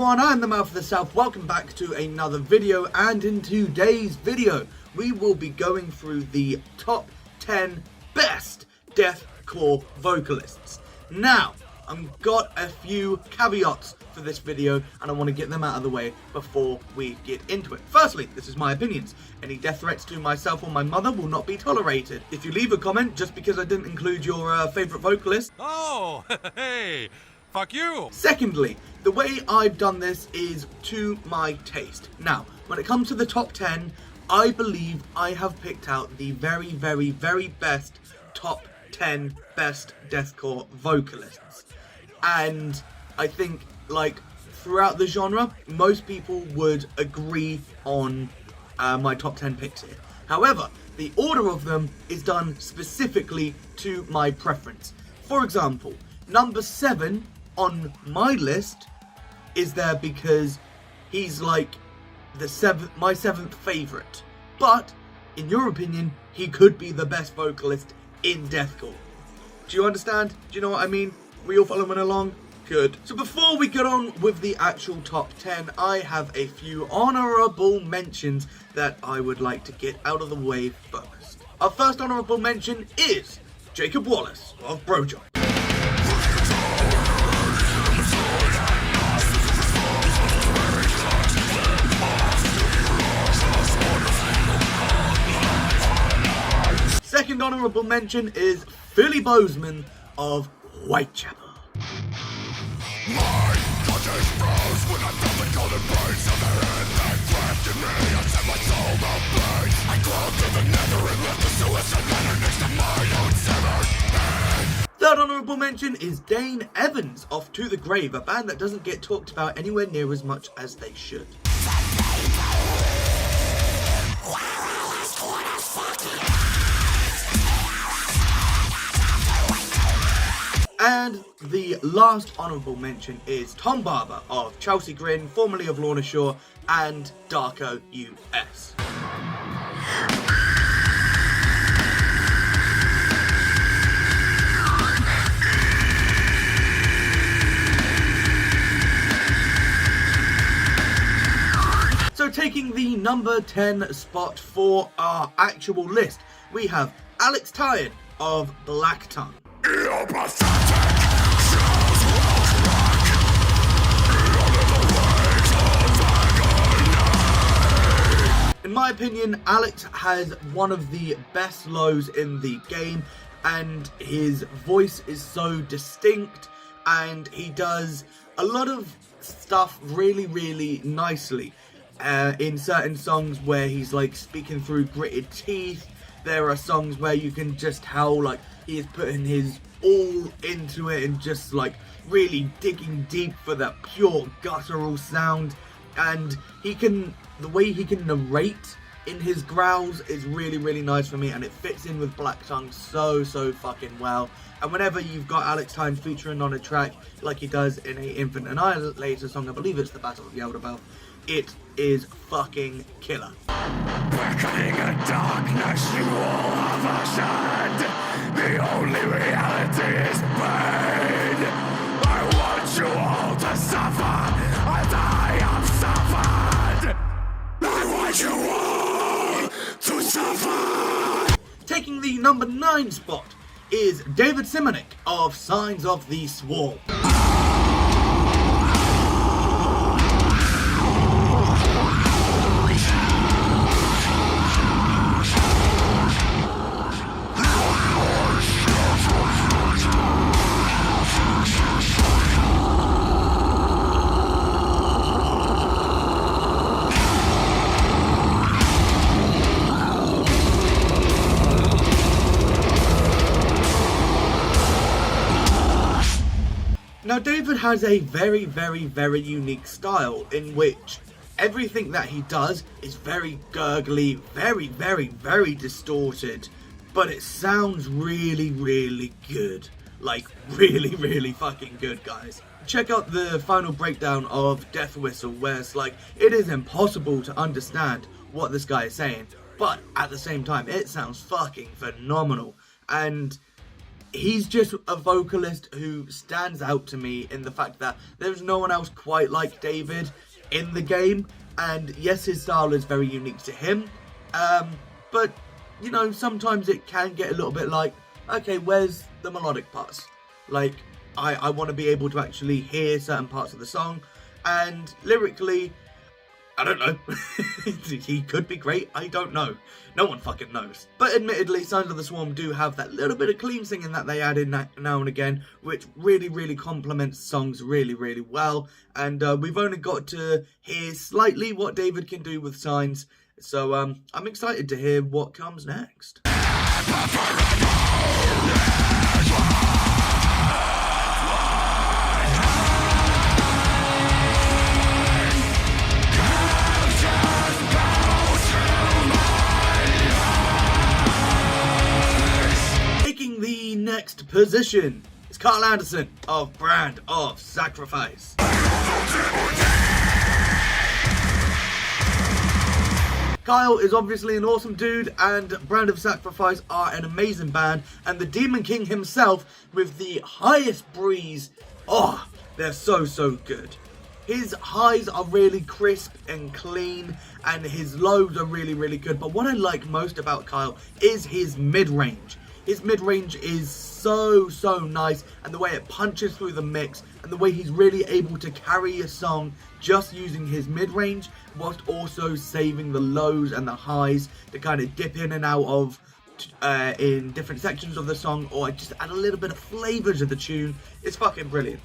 everyone, I am the Mouth of the South. Welcome back to another video, and in today's video we will be going through the top 10 best deathcore vocalists. Now, I've got a few caveats for this video and I want to get them out of the way before we get into it. Firstly, this is my opinions. Any death threats to myself or my mother will not be tolerated. If you leave a comment just because I didn't include your favourite vocalist... Oh, hey! Fuck you! Secondly, the way I've done this is to my taste. Now, when it comes to the top 10, I believe I have picked out the very best top 10 best deathcore vocalists. And I think, like, throughout the genre, most people would agree on my top 10 picks here. However, the order of them is done specifically to my preference. For example, number 7 on my list is there because he's like my seventh favourite. But, in your opinion, he could be the best vocalist in deathcore. Do you understand? Do you know what I mean? We all following along? Good. So before we get on with the actual top 10, I have a few honourable mentions that I would like to get out of the way first. Our first honourable mention is Jacob Wallace of Brojo. Second honourable mention is Philly Bozeman of Whitechapel. My conscience froze when I felt the golden brains of their head that grabbed in me. I set my soul to pain. I crawled to the nether and left the suicide ladder next to my own severed head. Third honourable mention is Dane Evans of To The Grave, a band that doesn't get talked about anywhere near as much as they should. And the last honourable mention is Tom Barber of Chelsea Grin, formerly of Lorna Shore, and Darko US. So taking the number 10 spot for our actual list, we have Alex Tyan of Black Tongue. In my opinion, Alex has one of the best lows in the game, and his voice is so distinct, and he does a lot of stuff really nicely. In certain songs where he's like speaking through gritted teeth, there are songs where you can just tell like he is putting his all into it and just like really digging deep for that pure guttural sound. And the way he can narrate in his growls is really nice for me, and it fits in with Black Tongue so fucking well. And whenever you've got Alex Tyan featuring on a track like he does in a Infant Annihilator song, I believe it's the Battle of the Elder Bell, it is fucking killer. Beckoning a darkness you all have ascend. The only reality is pain. I want you all to suffer as I have suffered. I want you all to suffer. Taking the number 9 spot is David Simonik of Signs of the Swarm. Now, David has a very unique style in which everything that he does is very gurgly, very distorted, but it sounds really good. Like, really fucking good, guys. Check out the final breakdown of Death Whistle, where it's like, it is impossible to understand what this guy is saying, but at the same time, it sounds fucking phenomenal. And he's just a vocalist who stands out to me in the fact that there's no one else quite like David in the game. And yes, his style is very unique to him. But, you know, sometimes it can get a little bit like, okay, where's the melodic parts? Like, I want to be able to actually hear certain parts of the song. And lyrically, I don't know. He could be great. I don't know. No one fucking knows. But admittedly, Signs of the Swarm do have that little bit of clean singing that they add in now and again, which really, really complements songs really, really well. And we've only got to hear slightly what David can do with Signs. So I'm excited to hear what comes next. Next position is Carl Anderson of Brand of Sacrifice. Kyle is obviously an awesome dude, and Brand of Sacrifice are an amazing band, and the Demon King himself with the highest breeze, oh, they're so good. His highs are really crisp and clean, and his lows are really good, but what I like most about Kyle is his mid-range. His mid-range is so nice, and the way it punches through the mix, and the way he's really able to carry a song just using his mid-range, whilst also saving the lows and the highs to kind of dip in and out of in different sections of the song, or just add a little bit of flavour to the tune. It's fucking brilliant.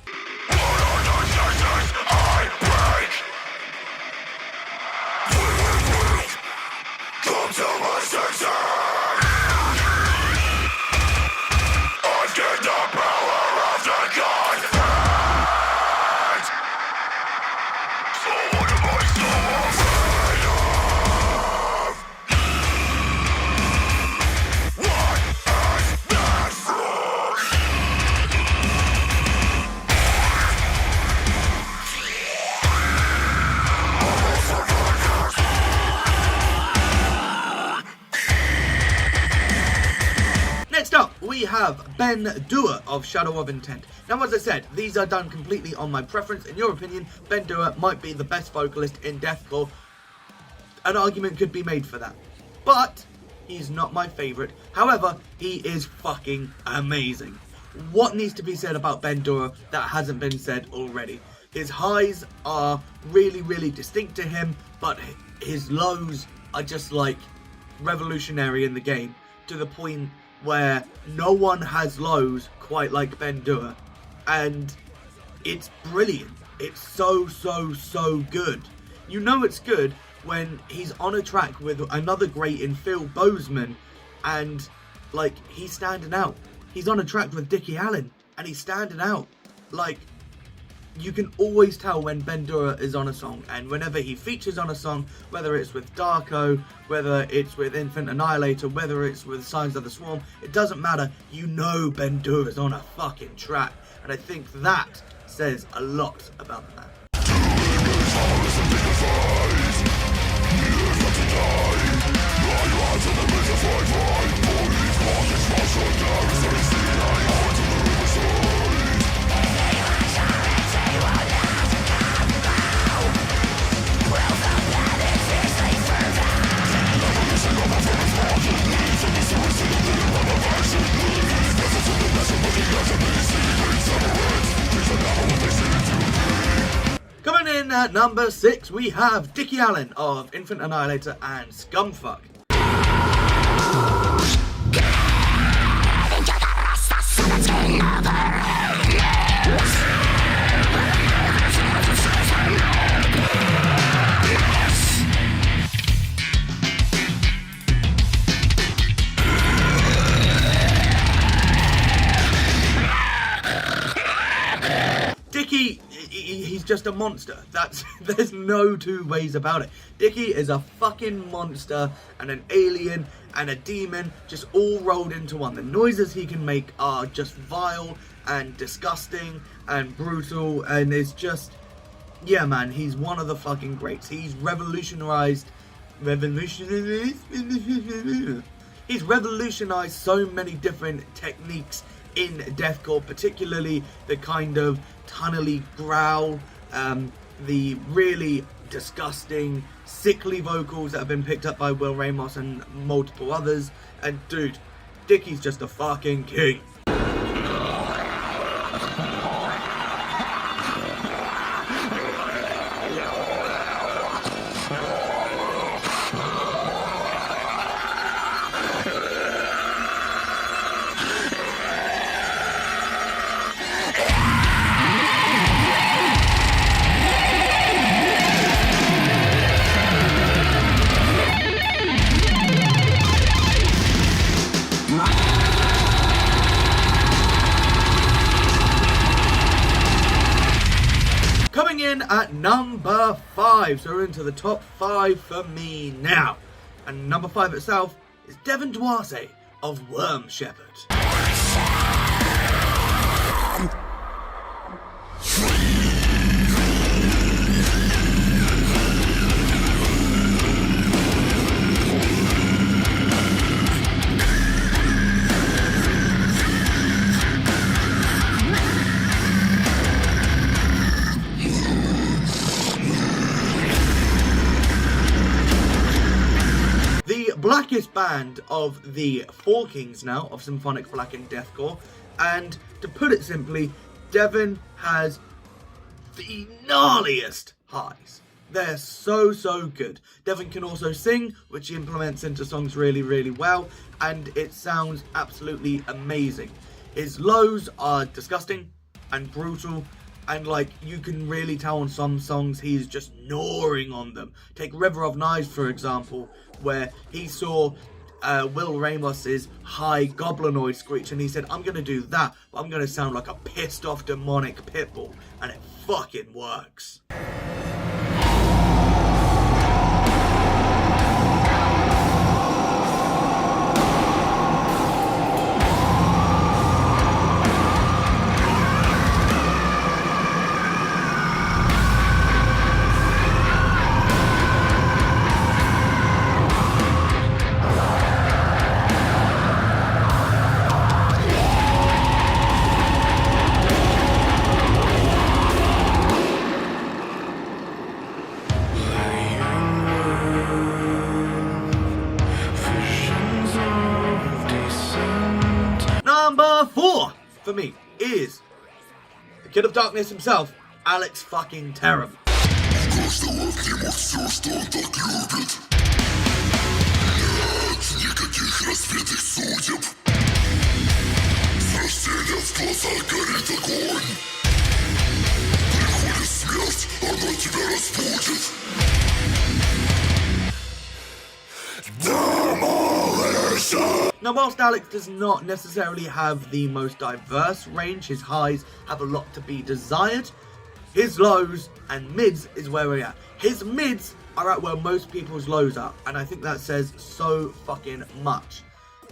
Next up, we have Ben Dua of Shadow of Intent. Now, as I said, these are done completely on my preference. In your opinion, Ben Dua might be the best vocalist in deathcore. An argument could be made for that. But he's not my favourite. However, he is fucking amazing. What needs to be said about Ben Dua that hasn't been said already? His highs are really distinct to him, but his lows are just like revolutionary in the game, to the point where no one has lows quite like Ben Dua, and it's brilliant. It's so good. You know it's good when he's on a track with another great in Phil Bozeman, and like, he's standing out. He's on a track with Dickie Allen, and he's standing out. Like, you can always tell when Ben Dua is on a song, and whenever he features on a song, whether it's with Darko, whether it's with Infant Annihilator, whether it's with Signs of the Swarm, it doesn't matter. You know Ben Dua is on a fucking track, and I think that says a lot about the man. Coming in at number 6, we have Dickie Allen of Infant Annihilator and Scumfuck. Dickie, he's just a monster. There's no two ways about it. Dickie is a fucking monster and an alien and a demon just all rolled into one. The noises he can make are just vile and disgusting and brutal, and it's just, yeah man, he's one of the fucking greats. He's revolutionized so many different techniques in deathcore, particularly the kind of tunnely growl, the really disgusting, sickly vocals that have been picked up by Will Ramos and multiple others. And dude, Dickie's just a fucking king. Coming in at number 5, so we're into the top 5 for me now. And number 5 itself is Devin Duarte of Worm Shepherd. Blackest band of the Four Kings now of symphonic black and deathcore, and to put it simply, Devin has the gnarliest highs. They're so good. Devin can also sing, which he implements into songs really well, and it sounds absolutely amazing. His lows are disgusting and brutal, and like you can really tell on some songs he's just gnawing on them. Take River of Knives for example, where he saw Will Ramos's high goblinoid screech and he said, I'm gonna do that, but I'm gonna sound like a pissed off demonic pitbull, and it fucking works. Number 4 for me is the Kid of Darkness himself, Alex fucking Terham. Now, whilst Alex does not necessarily have the most diverse range, his highs have a lot to be desired, his lows and mids is where we're at. His mids are at where most people's lows are, and I think that says so fucking much.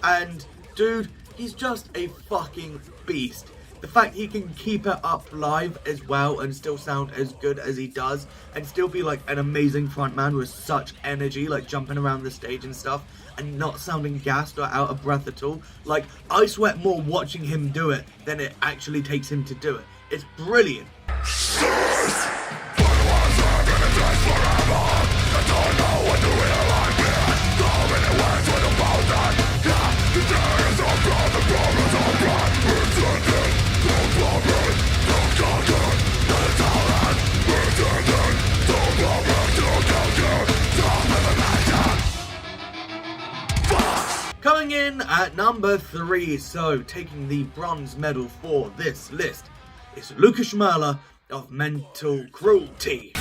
And dude, he's just a fucking beast. The fact he can keep it up live as well and still sound as good as he does and still be like an amazing frontman with such energy, like jumping around the stage and stuff and not sounding gassed or out of breath at all. Like, I sweat more watching him do it than it actually takes him to do it. It's brilliant. Coming in at number 3, so taking the bronze medal for this list, is Lucas Schmerler of Mental Cruelty.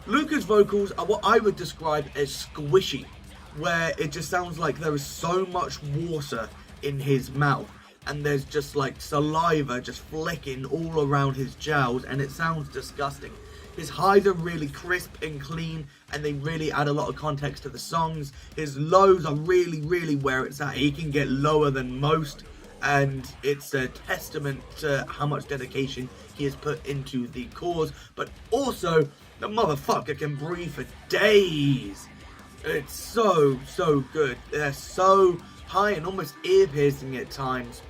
Lucas' vocals are what I would describe as squishy, where it just sounds like there is so much water in his mouth and there's just like saliva just flicking all around his jowls and it sounds disgusting. His highs are really crisp and clean, and they really add a lot of context to the songs. His lows are really where it's at. He can get lower than most, and it's a testament to how much dedication he has put into the cause. But also, the motherfucker can breathe for days. It's so good. They're so high and almost ear-piercing at times.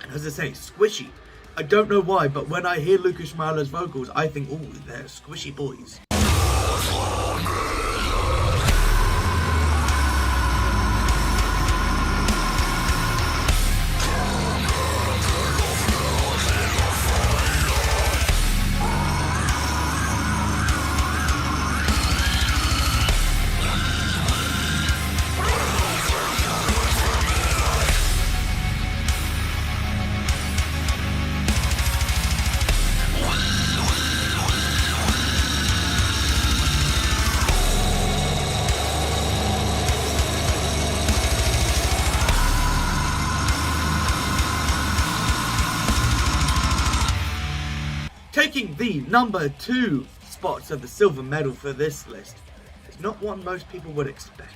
And as I say, squishy. I don't know why, but when I hear Lucas Moralla's vocals, I think, oh, they're squishy boys. Taking the number 2 spots of the silver medal for this list is not one most people would expect.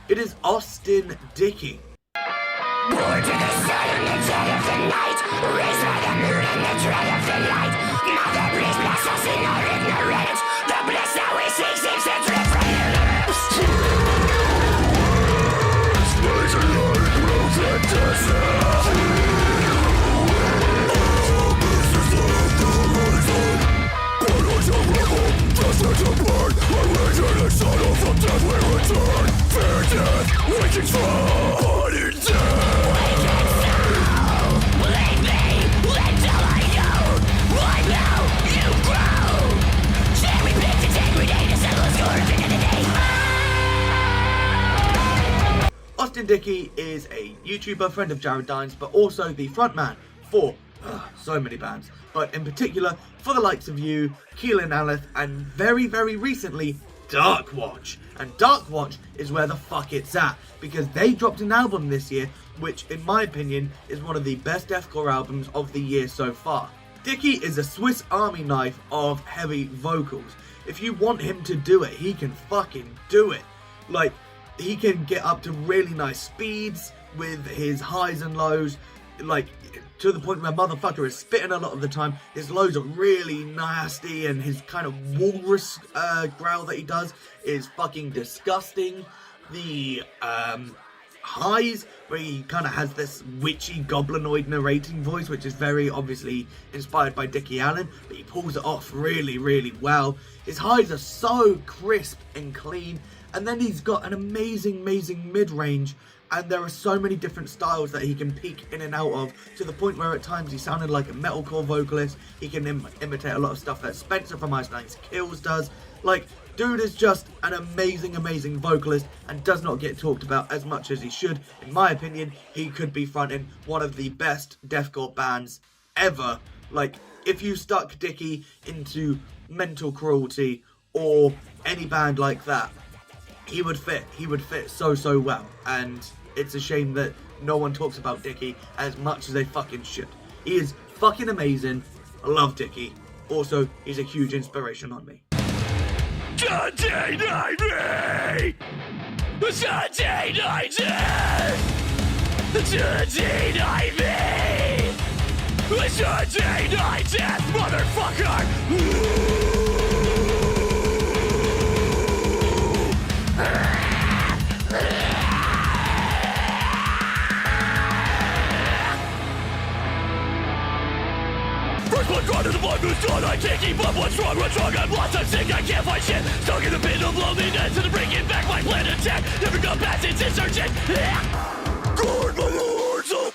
It is Austin Dickey. Born to the sun and the dead of the night, raised by the moon and the dread of the light. Mother, please bless us in our ignorance. The bliss that we seek seems to drip from your lips. Space and light grows at desert. Austin Dickey is a YouTuber, friend of Jared Dines, but also the frontman for so many bands, but in particular for the likes of you, Keelan Aleth, and very recently Darkwatch. And Darkwatch is where the fuck it's at, because they dropped an album this year which in my opinion is one of the best deathcore albums of the year so far. Dickey is a Swiss Army knife of heavy vocals. If you want him to do it, he can fucking do it. Like, he can get up to really nice speeds with his highs and lows, like to the point where motherfucker is spitting a lot of the time. His lows are really nasty, and his kind of walrus growl that he does is fucking disgusting. The highs, where he kind of has this witchy goblinoid narrating voice, which is very obviously inspired by Dickie Allen, but he pulls it off really well. His highs are so crisp and clean, and then he's got an amazing mid-range, and there are so many different styles that he can peek in and out of, to the point where at times he sounded like a metalcore vocalist. He can imitate a lot of stuff that Spencer from Ice Nine's Kills does. Like, dude is just an amazing vocalist and does not get talked about as much as he should. In my opinion, he could be fronting one of the best deathcore bands ever. Like, if you stuck Dickey into Mental Cruelty or any band like that, he would fit so well. And it's a shame that no one talks about Dickey as much as they fucking should. He is fucking amazing. I love Dickey. Also, he's a huge inspiration on me. Sunday night me! Sunday night Sunday night me! Sunday night death, motherfucker! First blood gone to the blood moves gone. I can't keep up. What's wrong? I'm lost. I'm sick. I can't find shit. Stuck in the pit of loneliness, and I'm bringing back my plan attack. Never go past its insurgent. Guard my lords of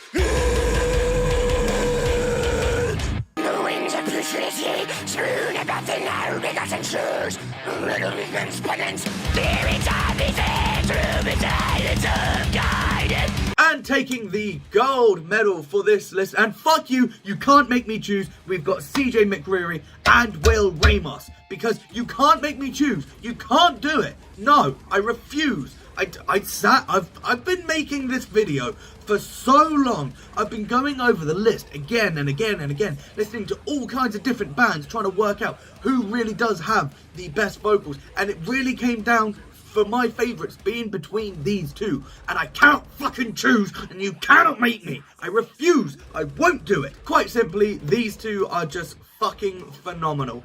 the wings of futility, strewn about the narrow begotten shores. Little weakness, penance, spirits of his head, through the silence of guidance. And taking the gold medal for this list, and fuck you, you can't make me choose, we've got CJ McCreery and Will Ramos, because you can't make me choose. You can't do it. No, I refuse. I've been making this video For so long, I've been going over the list again and again and again, listening to all kinds of different bands, trying to work out who really does have the best vocals, and it really came down for my favourites being between these two, and I cannot fucking choose, and you cannot make me. I refuse. I won't do it. Quite simply, these two are just fucking phenomenal.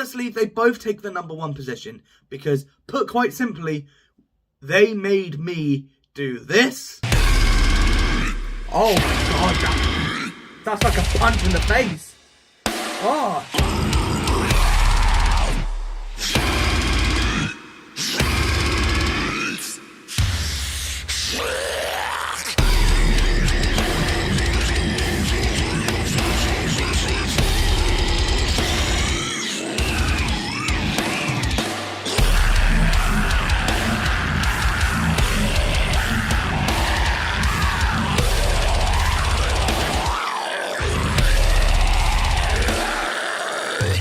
honestly, they both take the #1 position because, put quite simply, they made me do this. Oh my god, that's like a punch in the face. Oh.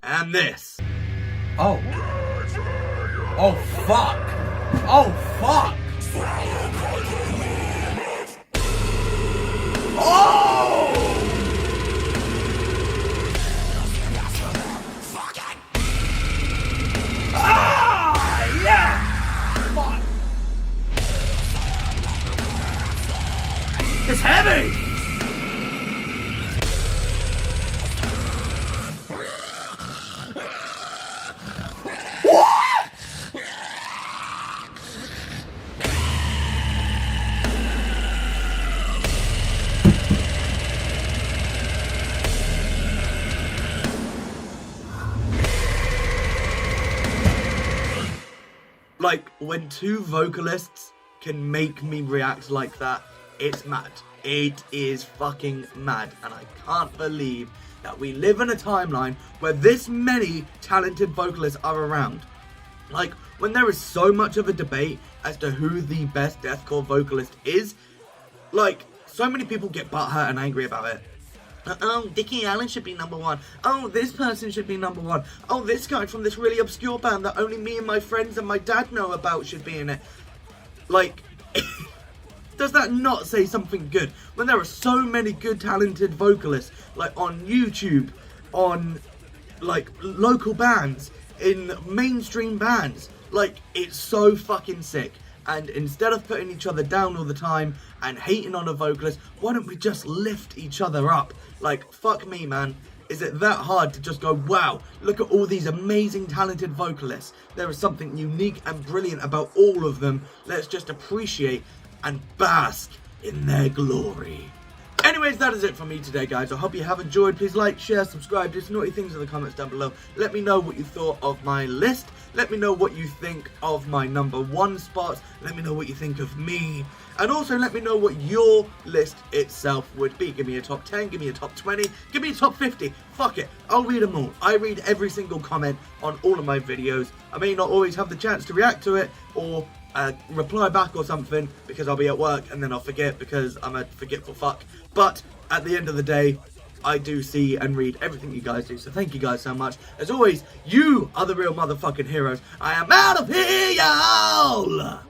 And this. Oh. Oh fuck. Oh fuck. Oh! Ah, yeah! Fuck. It's heavy! Like, when two vocalists can make me react like that, it's mad. It is fucking mad. And I can't believe that we live in a timeline where this many talented vocalists are around. Like, when there is so much of a debate as to who the best deathcore vocalist is, like, so many people get butthurt and angry about it. Oh, Dickie Allen should be #1. Oh, this person should be #1. Oh, this guy from this really obscure band that only me and my friends and my dad know about should be in it. Like, does that not say something good? When there are so many good talented vocalists, like on YouTube, on like local bands, in mainstream bands, like, it's so fucking sick. And instead of putting each other down all the time and hating on a vocalist, why don't we just lift each other up? Like, fuck me, man. Is it that hard to just go, wow, look at all these amazing talented vocalists. There is something unique and brilliant about all of them. Let's just appreciate and bask in their glory. Anyways, that is it from me today, guys. I hope you have enjoyed. Please like, share, subscribe, do some naughty things in the comments down below. Let me know what you thought of my list. Let me know what you think of my #1 spots. Let me know what you think of me. And also let me know what your list itself would be. Give me a top 10, give me a top 20, give me a top 50. Fuck it, I'll read them all. I read every single comment on all of my videos. I may not always have the chance to react to it or reply back or something because I'll be at work and then I'll forget because I'm a forgetful fuck. But at the end of the day, I do see and read everything you guys do, so thank you guys so much. As always, you are the real motherfucking heroes. I am out of here, y'all!